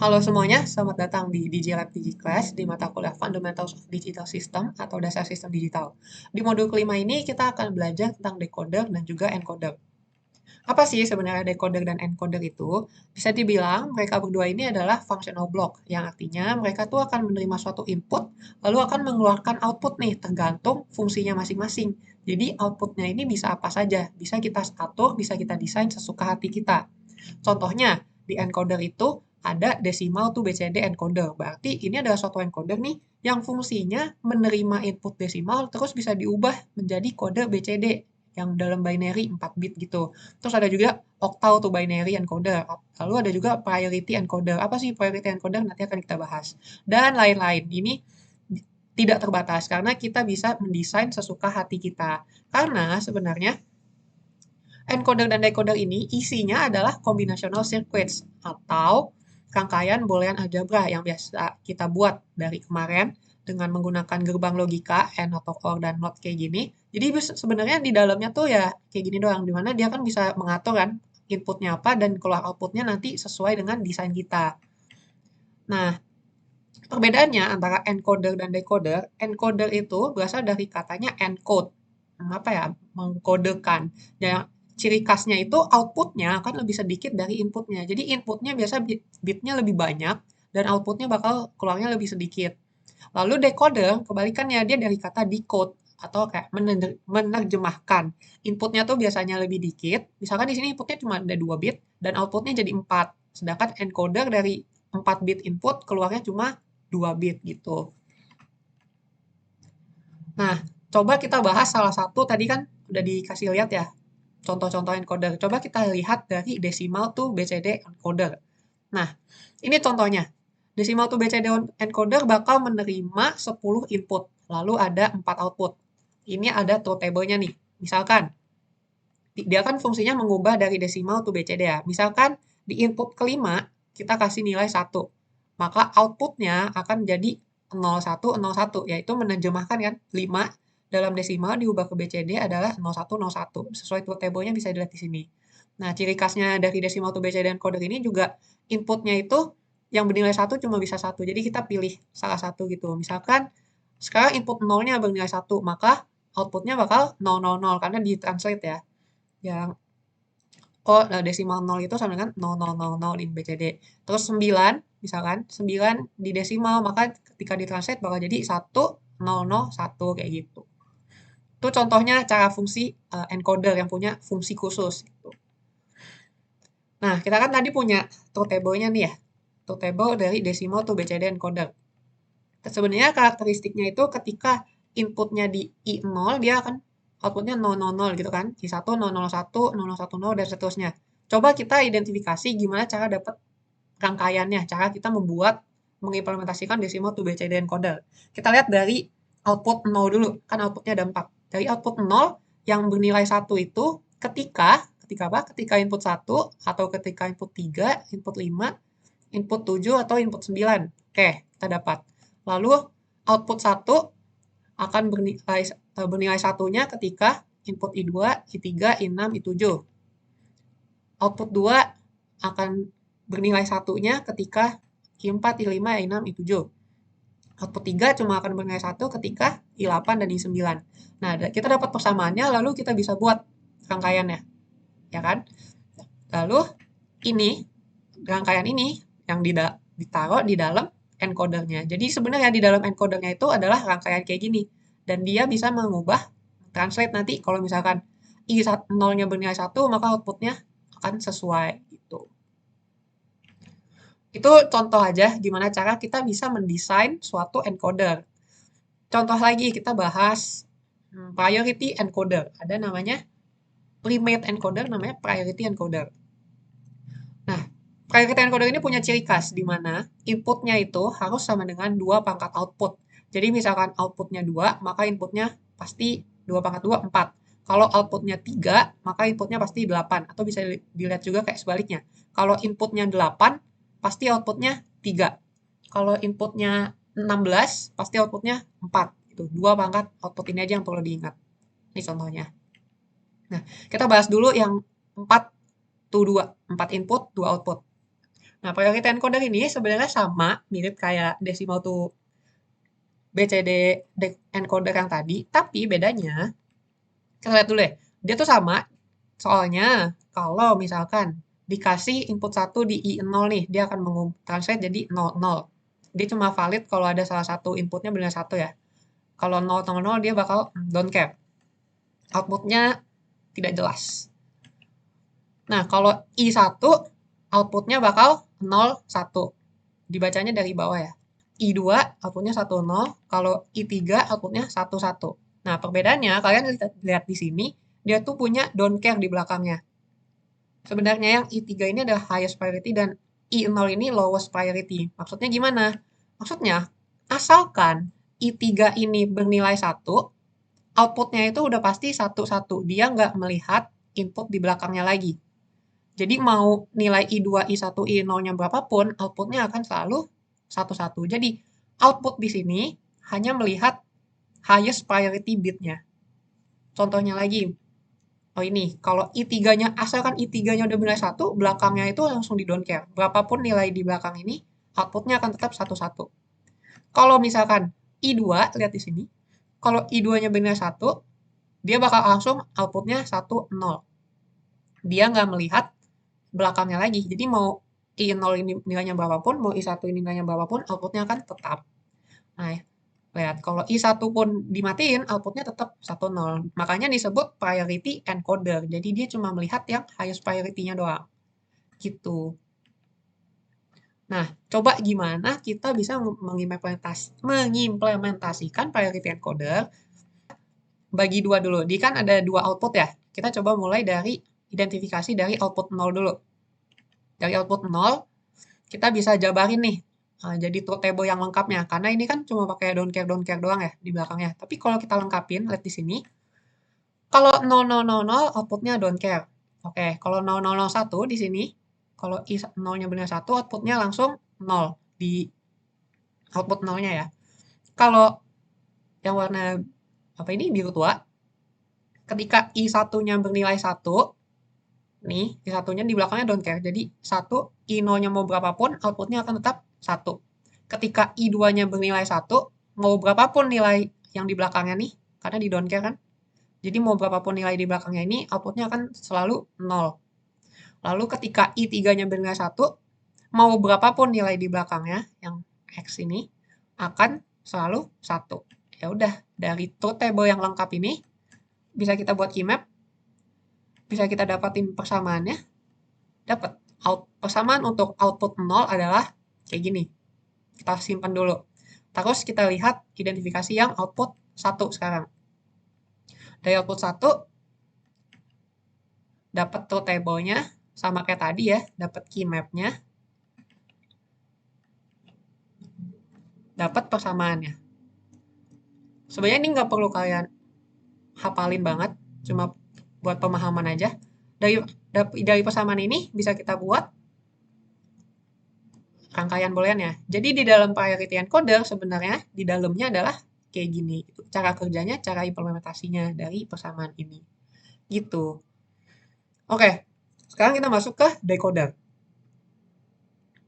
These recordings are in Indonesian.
Halo semuanya, selamat datang di DigiLab DigiClass di mata kuliah Fundamentals of Digital System atau Dasar Sistem Digital. Di modul kelima ini kita akan belajar tentang decoder dan juga encoder. Apa sih sebenarnya decoder dan encoder itu? Bisa dibilang mereka berdua ini adalah functional block, yang artinya mereka tuh akan menerima suatu input, lalu akan mengeluarkan output nih, tergantung fungsinya masing-masing. Jadi outputnya ini bisa apa saja, bisa kita atur, bisa kita desain sesuka hati kita. Contohnya, di encoder itu ada decimal to BCD encoder. Berarti ini adalah suatu encoder nih yang fungsinya menerima input desimal terus bisa diubah menjadi kode BCD yang dalam binary 4 bit gitu. Terus ada juga octal to binary encoder. Lalu ada juga priority encoder. Apa sih priority encoder? Nanti akan kita bahas. Dan lain-lain. Ini tidak terbatas karena kita bisa mendesain sesuka hati kita. Karena sebenarnya encoder dan decoder ini isinya adalah combinational circuits atau rangkaian boolean algebra yang biasa kita buat dari kemarin dengan menggunakan gerbang logika AND atau OR dan NOT kayak gini. Jadi sebenarnya di dalamnya tuh ya kayak gini doang, dimana dia kan bisa mengatur kan inputnya apa dan keluar outputnya nanti sesuai dengan desain kita. Nah, perbedaannya antara encoder dan decoder, encoder itu berasal dari katanya encode, apa ya, mengkodekan. Dan ciri khasnya itu outputnya akan lebih sedikit dari inputnya. Jadi inputnya biasa bitnya lebih banyak dan outputnya bakal keluarnya lebih sedikit. Lalu decoder kebalikannya dia dari kata decode atau kayak menerjemahkan. Inputnya tuh biasanya lebih dikit. Misalkan di sini inputnya cuma ada 2 bit dan outputnya jadi 4. Sedangkan encoder dari 4 bit input keluarnya cuma 2 bit gitu. Nah, coba kita bahas salah satu tadi kan udah dikasih lihat ya contoh-contoh encoder. Coba kita lihat dari decimal to BCD encoder. Nah, ini contohnya. Decimal to BCD encoder bakal menerima 10 input, lalu ada 4 output. Ini ada truth table-nya nih. Misalkan, dia kan fungsinya mengubah dari decimal to BCD ya. Misalkan di input kelima, kita kasih nilai 1. Maka outputnya akan jadi 0101, yaitu menerjemahkan kan 5 dalam desimal diubah ke BCD adalah 0101. Sesuai truth table-nya bisa dilihat di sini. Nah, ciri khasnya dari decimal to BCD encoder ini juga inputnya itu yang bernilai 1 cuma bisa 1. Jadi kita pilih salah satu gitu. Misalkan sekarang input 0-nya bernilai 1, maka outputnya bakal 000 karena ditranslate ya. Yang desimal 0 itu sama dengan 0000 di BCD. Terus 9, misalkan 9 di desimal, maka ketika ditranslate bakal jadi 1001 kayak gitu. Itu contohnya cara fungsi encoder yang punya fungsi khusus gitu. Nah, kita kan tadi punya truth table-nya nih ya. Truth table dari decimal to BCD encoder. Sebenarnya karakteristiknya itu ketika inputnya di I0, dia akan outputnya 000 gitu kan. I1, 001, 010, dan seterusnya. Coba kita identifikasi gimana cara dapat rangkaiannya, cara kita membuat, mengimplementasikan decimal to BCD encoder. Kita lihat dari output 0 dulu, kan outputnya ada 4. Dari output 0 yang bernilai 1 itu ketika apa? Ketika input 1 atau ketika input 3, input 5, input 7 atau input 9. Oke, kita dapat. Lalu output 1 akan bernilai satunya ketika input I2, I3, I6, I7. Output 2 akan bernilai satunya ketika I4, I5, I6, I7. Output 3 cuma akan bernilai 1 ketika I8 dan I9. Nah, kita dapat persamaannya, lalu kita bisa buat rangkaiannya. Ya kan? Lalu ini, rangkaian ini yang ditaruh di dalam encodernya. Jadi sebenarnya di dalam encodernya itu adalah rangkaian kayak gini. Dan dia bisa mengubah, translate nanti kalau misalkan I0-nya bernilai 1, maka outputnya akan sesuai gitu. Itu contoh aja gimana cara kita bisa mendesain suatu encoder. Contoh lagi kita bahas priority encoder. Ada namanya primate encoder, namanya priority encoder. Nah, priority encoder ini punya ciri khas di mana inputnya itu harus sama dengan 2 pangkat output. Jadi misalkan outputnya 2, maka inputnya pasti 2 pangkat 2, 4. Kalau outputnya 3, maka inputnya pasti 8. Atau bisa dilihat juga kayak sebaliknya. Kalau inputnya 8, pasti outputnya 3. Kalau inputnya 16, pasti outputnya 4. Itu 2 pangkat output ini aja yang perlu diingat. Ini contohnya. Nah, kita bahas dulu yang 4 to 2. 4 input, 2 output. Nah, priority encoder ini sebenarnya sama, mirip kayak decimal to BCD encoder yang tadi, tapi bedanya, kita lihat dulu deh, dia tuh sama, soalnya kalau misalkan dikasih input 1 di I0 nih, dia akan translate jadi 00. Dia cuma valid kalau ada salah satu inputnya benar 1 ya. Kalau 000 dia bakal don't care. Outputnya tidak jelas. Nah, kalau I1 outputnya bakal 01. Dibacanya dari bawah ya. I2 outputnya 10, kalau I3 outputnya 11. Nah, perbedaannya kalian lihat di sini, dia tuh punya don't care di belakangnya. Sebenarnya yang I3 ini adalah highest priority dan I0 ini lowest priority. Maksudnya gimana? Maksudnya, asalkan I3 ini bernilai 1, outputnya itu udah pasti 1-1. Dia nggak melihat input di belakangnya lagi. Jadi mau nilai I2, I1, I0-nya berapapun, outputnya akan selalu 1-1. Jadi output di sini hanya melihat highest priority bit-nya. Contohnya lagi, oh ini, kalau I3-nya, asalkan I3-nya udah nilai 1, belakangnya itu langsung di don't care. Berapapun nilai di belakang ini, outputnya akan tetap 1-1. Kalau misalkan I2, lihat di sini, kalau I2-nya benar 1, dia bakal langsung outputnya 1-0. Dia nggak melihat belakangnya lagi. Jadi mau I0 ini nilainya berapapun, mau I1 ini nilainya berapapun, outputnya akan tetap. Nah, lihat, kalau I1 pun dimatiin, outputnya tetap 1-0. Makanya disebut priority encoder. Jadi dia cuma melihat yang highest priority-nya doang. Gitu. Nah, coba gimana kita bisa mengimplementasikan priority encoder. Bagi dua dulu. Dia kan ada dua output ya. Kita coba mulai dari identifikasi dari output 0 dulu. Dari output 0, kita bisa jabarin nih. Jadi truth table yang lengkapnya. Karena ini kan cuma pakai don't care doang ya di belakangnya. Tapi kalau kita lengkapin, lihat di sini. Kalau 0000 outputnya don't care. Oke, kalau 0001 di sini, kalau I 0-nya benar 1, outputnya langsung 0 di output 0-nya ya. Kalau yang warna apa ini biru tua, ketika I1-nya bernilai 1, nih, I1-nya di belakangnya don't care. Jadi 1, I0-nya mau berapapun, outputnya akan tetap 1. Ketika I2-nya bernilai 1, mau berapapun nilai yang di belakangnya nih, karena di don't care kan. Jadi mau berapapun nilai di belakangnya ini, outputnya akan selalu 0. Lalu ketika I3-nya bernilai 1, mau berapapun nilai di belakangnya, yang X ini, akan selalu 1. Ya udah, dari truth table yang lengkap ini, bisa kita buat key map, bisa kita dapatin persamaannya, dapat persamaan untuk output 0 adalah kayak gini. Kita simpan dulu. Terus kita lihat identifikasi yang output 1 sekarang. Dari output 1, dapat truth table-nya, sama kayak tadi ya, dapat key map-nya, dapat persamaannya. Sebenarnya ini nggak perlu kalian hafalin banget, cuma buat pemahaman aja. Dari persamaan ini bisa kita buat rangkaian boolean ya. Jadi di dalam priority encoder sebenarnya di dalamnya adalah kayak gini. Cara kerjanya, cara implementasinya dari persamaan ini. Gitu. Oke, sekarang kita masuk ke decoder.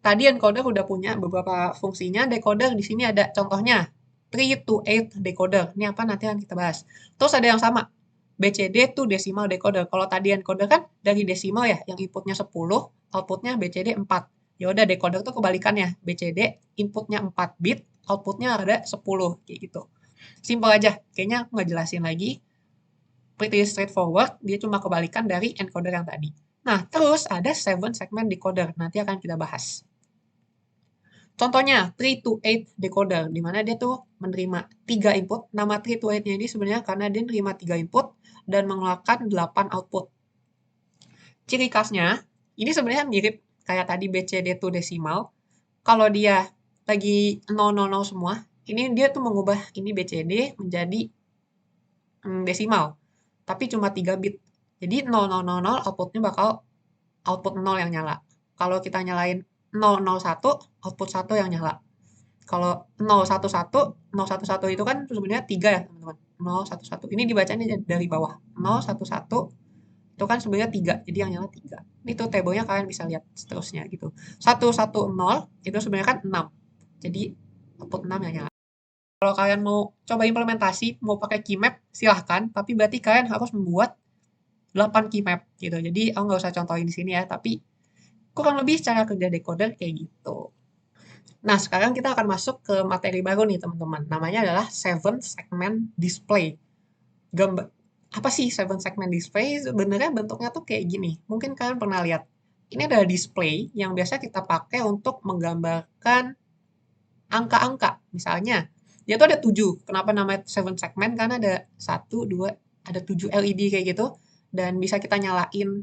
Tadi encoder udah punya beberapa fungsinya. Decoder di sini ada contohnya 3 to 8 decoder. Ini apa nanti akan kita bahas. Terus ada yang sama. BCD to decimal decoder. Kalau tadi encoder kan dari decimal ya, yang inputnya 10, outputnya BCD 4. Ya udah decoder tuh kebalikannya. BCD inputnya 4 bit, outputnya ada 10 kayak gitu. Simpel aja. Kayaknya aku nggak jelasin lagi. Pretty straightforward. Dia cuma kebalikan dari encoder yang tadi. Nah, terus ada 7 segment decoder. Nanti akan kita bahas. Contohnya 3 to 8 decoder, di mana dia tuh menerima 3 input. Nama 3 to 8-nya ini sebenarnya karena dia menerima 3 input dan mengeluarkan 8 output. Ciri khasnya, ini sebenarnya mirip kayak tadi BCD to decimal. Kalau dia lagi 000 semua, ini dia tuh mengubah ini BCD menjadi desimal. Tapi cuma 3 bit. Jadi 0000 outputnya bakal output 0 yang nyala. Kalau kita nyalain 001, output 1 yang nyala. Kalau 011, 011 itu kan sebenarnya 3 ya teman-teman. 011. Ini dibacanya dari bawah. 011, Itu kan sebenarnya 3, jadi yang nyala 3. Ini tuh tabelnya kalian bisa lihat seterusnya gitu. 110 itu sebenarnya kan 6. Jadi output 6 yang nyala. Kalau kalian mau coba implementasi, mau pakai key map, silahkan. Tapi berarti kalian harus membuat 8 key map gitu. Jadi aku nggak usah contohin di sini ya, tapi kurang lebih cara kerja decoder kayak gitu. Nah, sekarang kita akan masuk ke materi baru nih teman-teman. Namanya adalah 7 segment display. Gambar apa sih 7 segment display? Sebenarnya bentuknya tuh kayak gini. Mungkin kalian pernah lihat. Ini adalah display yang biasa kita pakai untuk menggambarkan angka-angka. Misalnya, dia tuh ada 7. Kenapa namanya 7 segment? Karena ada 1, 2, ada 7 LED kayak gitu. Dan bisa kita nyalain,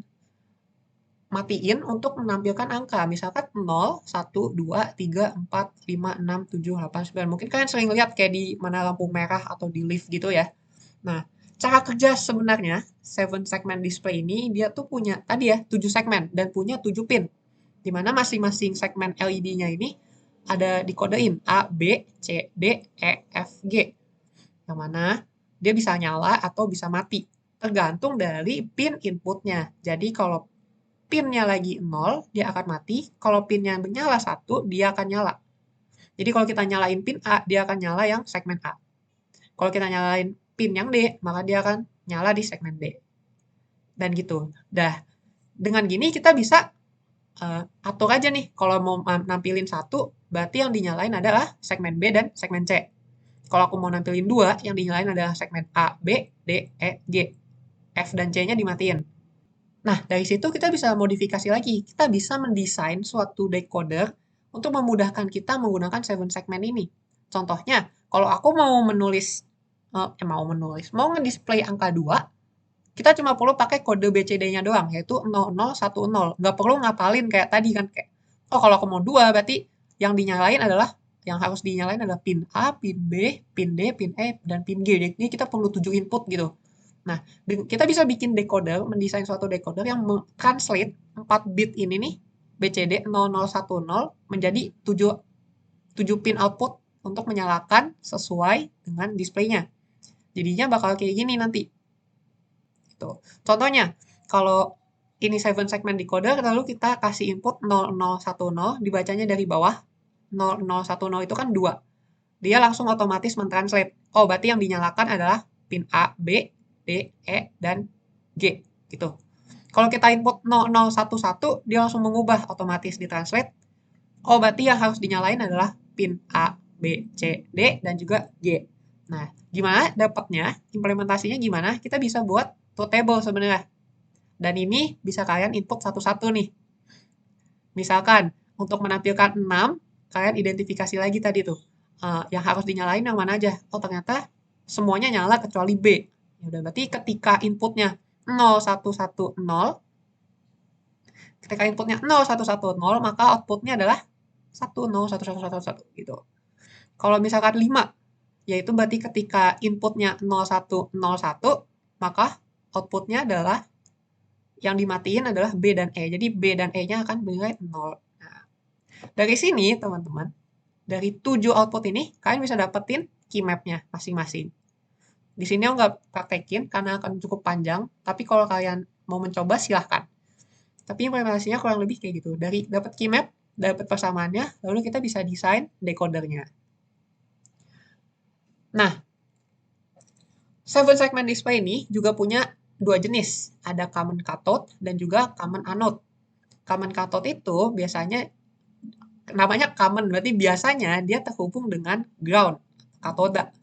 matiin untuk menampilkan angka. Misalkan 0, 1, 2, 3, 4, 5, 6, 7, 8, 9. Mungkin kalian sering lihat kayak di mana lampu merah atau di lift gitu ya. Nah, cara kerja sebenarnya 7 segment display ini dia tuh punya tadi ya 7 segmen dan punya 7 pin. Di mana masing-masing segmen LED-nya ini ada dikodein A, B, C, D, E, F, G. Yang mana dia bisa nyala atau bisa mati. Tergantung dari pin inputnya. Jadi kalau pinnya lagi 0, dia akan mati. Kalau pinnya menyala 1, dia akan nyala. Jadi kalau kita nyalain pin A, dia akan nyala yang segmen A. Kalau kita nyalain pin yang D, maka dia akan nyala di segmen D. Dan gitu. Dah, dengan gini kita bisa atur aja nih. Kalau mau nampilin 1, berarti yang dinyalain adalah segmen B dan segmen C. Kalau aku mau nampilin 2, yang dinyalain adalah segmen A, B, D, E, G. F dan C-nya dimatiin. Nah, dari situ kita bisa modifikasi lagi. Kita bisa mendesain suatu decoder untuk memudahkan kita menggunakan 7 segmen ini. Contohnya, kalau aku mau mau ngedisplay angka 2, kita cuma perlu pakai kode BCD-nya doang, yaitu 0010. Nggak perlu ngapalin kayak tadi kan. Kayak, oh kalau aku mau 2, berarti yang harus dinyalain adalah pin A, pin B, pin D, pin E, dan pin G. Jadi kita perlu 7 input gitu. Nah, kita bisa bikin decoder, mendesain suatu decoder yang translate 4 bit ini nih, BCD 0010 menjadi 7 pin output untuk menyalakan sesuai dengan displaynya. Jadinya bakal kayak gini nanti. Gitu. Contohnya, kalau ini 7 segment decoder, lalu kita kasih input 0010, dibacanya dari bawah. 0010 itu kan 2. Dia langsung otomatis mentranslate. Oh, berarti yang dinyalakan adalah pin A, B, D, E, dan G. Gitu. Kalau kita input 0011, dia langsung mengubah otomatis ditranslate. Oh, berarti yang harus dinyalain adalah pin A, B, C, D, dan juga G. Nah, gimana dapatnya? Implementasinya gimana? Kita bisa buat truth table sebenarnya. Dan ini bisa kalian input satu-satu nih. Misalkan, untuk menampilkan 6, kalian identifikasi lagi tadi tuh. Yang harus dinyalain yang mana aja. Oh, ternyata semuanya nyala kecuali B. Ya udah, berarti ketika inputnya 0110, ketika inputnya 0110, maka outputnya adalah 101111 gitu. Kalau misalkan 5, yaitu berarti ketika inputnya 0101, maka outputnya adalah yang dimatiin adalah B dan E. Jadi B dan E-nya akan bernilai 0. Nah, dari sini teman-teman, dari 7 output ini, kalian bisa dapetin key map-nya masing-masing. Di sini aku nggak praktekin karena akan cukup panjang, tapi kalau kalian mau mencoba silahkan. Tapi implementasinya kurang lebih kayak gitu. Dari dapat key map, dapat persamaannya, lalu kita bisa desain decodernya. Nah, 7 segment display ini juga punya 2 jenis. Ada common cathode dan juga common anode. Common cathode itu biasanya namanya common, berarti biasanya dia terhubung dengan ground, katoda.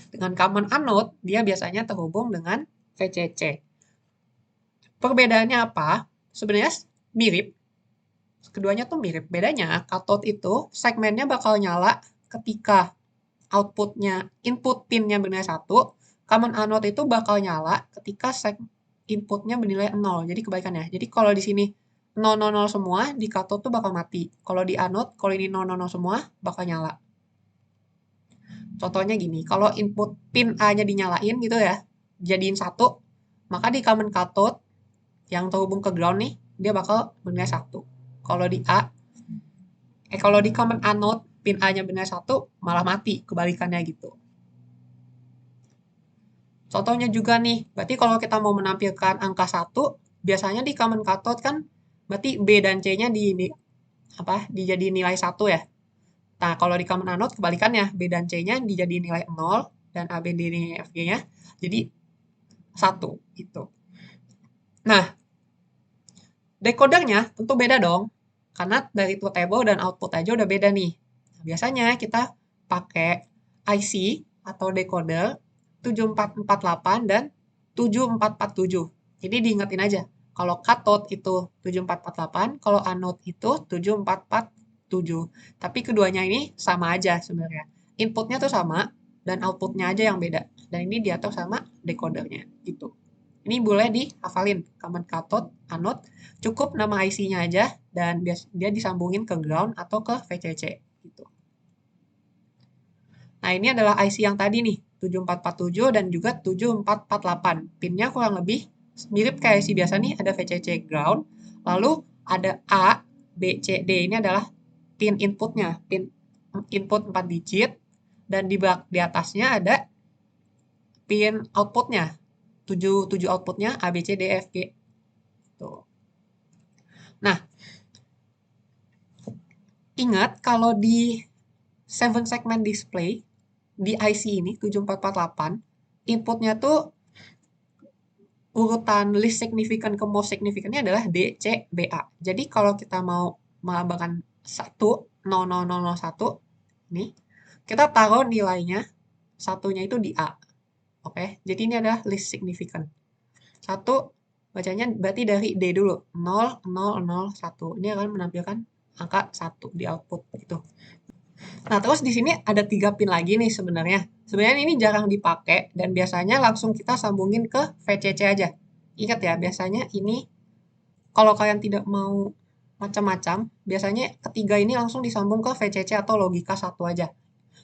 Dengan common anode, dia biasanya terhubung dengan VCC. Perbedaannya apa? Sebenarnya mirip. Keduanya tuh mirip. Bedanya, cathode itu segmennya bakal nyala ketika outputnya, input pinnya bernilai 1. Common anode itu bakal nyala ketika inputnya bernilai 0. Jadi kebalikannya. Jadi kalau di sini 000 semua, di cathode tuh bakal mati. Kalau di anode, kalau ini 000 semua, bakal nyala. Contohnya gini, kalau input pin A-nya dinyalain gitu ya, jadiin 1, maka di common cathode yang terhubung ke ground nih, dia bakal bernilai 1. Kalau di kalau di common anode, pin A-nya bernilai 1, malah mati, kebalikannya gitu. Contohnya juga nih, berarti kalau kita mau menampilkan angka 1, biasanya di common cathode kan berarti B dan C-nya dijadi nilai 1 ya. Nah, kalau di common anode kebalikannya, B dan C-nya dijadi nilai 0 dan A, B, D, E, F, G-nya jadi 1 gitu. Nah, decodernya tentu beda dong. Karena dari truth table dan output aja udah beda nih. Nah, biasanya kita pakai IC atau decoder 7448 dan 7447. Jadi diingetin aja. Kalau cathode itu 7448, kalau anode itu 7447. Tapi keduanya ini sama aja sebenarnya. Inputnya tuh sama dan outputnya aja yang beda. Dan ini diatur sama decodernya gitu. Ini boleh dihafalin, common cathode, anode, cukup nama IC-nya aja dan dia disambungin ke ground atau ke VCC gitu. Nah, ini adalah IC yang tadi nih, 7447 dan juga 7448. Pinnya kurang lebih mirip kayak IC biasa nih, ada VCC ground, lalu ada A, B, C, D ini adalah pin inputnya, pin input 4 digit, dan di atasnya ada pin outputnya, 7 outputnya A, B, C, D, F, G. Tuh. Nah, ingat kalau di 7 segment display di IC ini 7448 inputnya tuh urutan least significant ke most significantnya adalah D, C, B, A. Jadi kalau kita mau melambangkan 1 ini kita taruh nilainya satunya itu di A. Oke, jadi ini adalah least significant. 1 bacanya berarti dari D dulu. 0, 0, 0, 1. Ini akan menampilkan angka 1 di output gitu. Nah, terus di sini ada 3 pin lagi nih sebenarnya. Sebenarnya ini jarang dipakai dan biasanya langsung kita sambungin ke VCC aja. Ingat ya, biasanya ini kalau kalian tidak mau macam-macam, biasanya ketiga ini langsung disambung ke VCC atau logika 1 aja.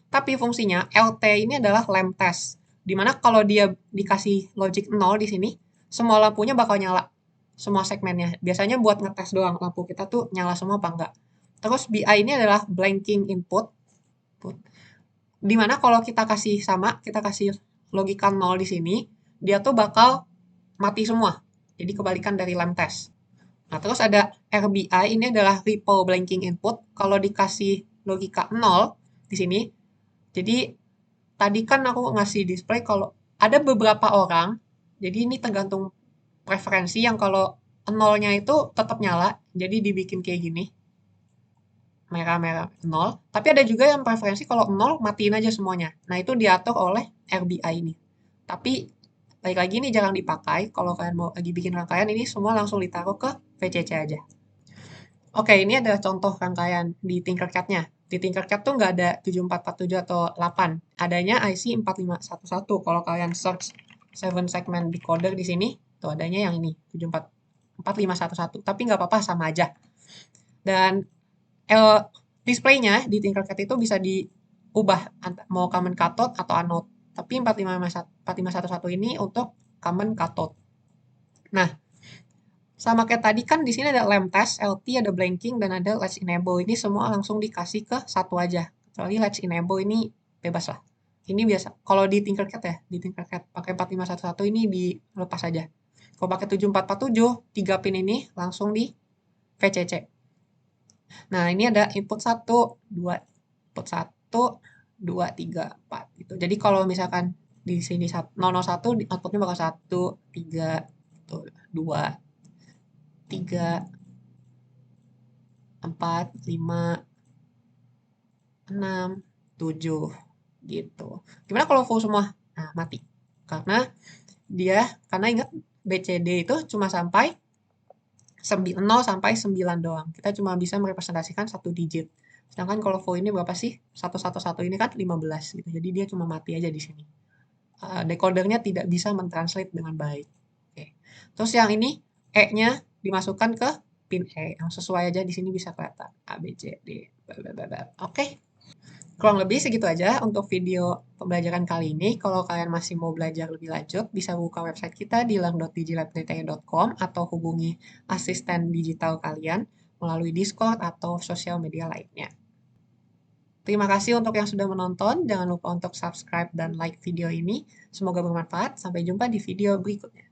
Tapi fungsinya LT ini adalah lamp test. Dimana kalau dia dikasih logic 0 di sini, semua lampunya bakal nyala. Semua segmennya. Biasanya buat ngetes doang lampu kita tuh nyala semua apa enggak. Terus BI ini adalah blanking input. Dimana kalau kita kasih sama, kita kasih logika 0 di sini, dia tuh bakal mati semua. Jadi kebalikan dari lamp test. Nah, terus ada RBI, ini adalah ripple blanking input. Kalau dikasih logika 0 di sini, jadi tadi kan aku ngasih display kalau ada beberapa orang, jadi ini tergantung preferensi yang kalau nolnya itu tetap nyala, jadi dibikin kayak gini, merah-merah 0. Tapi ada juga yang preferensi kalau 0 matiin aja semuanya. Nah, itu diatur oleh RBI ini. Tapi balik lagi ini jangan dipakai. Kalau kalian mau lagi bikin rangkaian ini semua langsung ditaruh ke VCC aja. Oke, ini adalah contoh rangkaian di Tinkercad-nya. Di Tinkercad tuh nggak ada 7447 atau 8. Adanya IC 4511. Kalau kalian search 7 segment decoder di sini, tuh adanya yang ini, 4511. Tapi nggak apa-apa, sama aja. Dan displaynya di Tinkercad itu bisa diubah mau common cathode atau anode. Tapi 4511 ini untuk common cathode. Nah, sama kayak tadi kan di sini ada lamp test, LT, ada blanking, dan ada latch enable. Ini semua langsung dikasih ke satu aja. Kecuali latch enable ini bebas lah. Ini biasa. Kalau di Tinkercad ya, di Tinkercad pakai 4511 ini dilepas aja. Kalau pakai 7447, 3 pin ini langsung di VCC. Nah, ini ada input 1, 2, input 1, 2, 3, 4 gitu. Jadi kalau misalkan di sini 001 outputnya bakal 1, 3, 2, 3, 4, 5, 6, 7 gitu. Gimana kalau full semua? Nah, mati. Karena ingat BCD itu cuma sampai 0 sampai 9 doang. Kita cuma bisa merepresentasikan satu digit. Sedangkan kalau full ini berapa sih? 111 ini kan 15 gitu. Jadi dia cuma mati aja di sini. Decodernya tidak bisa mentranslate dengan baik. Oke. Terus yang ini E-nya dimasukkan ke pin E yang sesuai aja di sini bisa kelihatan A, B, C, D. Oke. Kurang lebih segitu aja untuk video pembelajaran kali ini. Kalau kalian masih mau belajar lebih lanjut, bisa buka website kita di learn.digilabdte.com atau hubungi asisten digital kalian melalui Discord atau sosial media lainnya. Terima kasih untuk yang sudah menonton. Jangan lupa untuk subscribe dan like video ini. Semoga bermanfaat. Sampai jumpa di video berikutnya.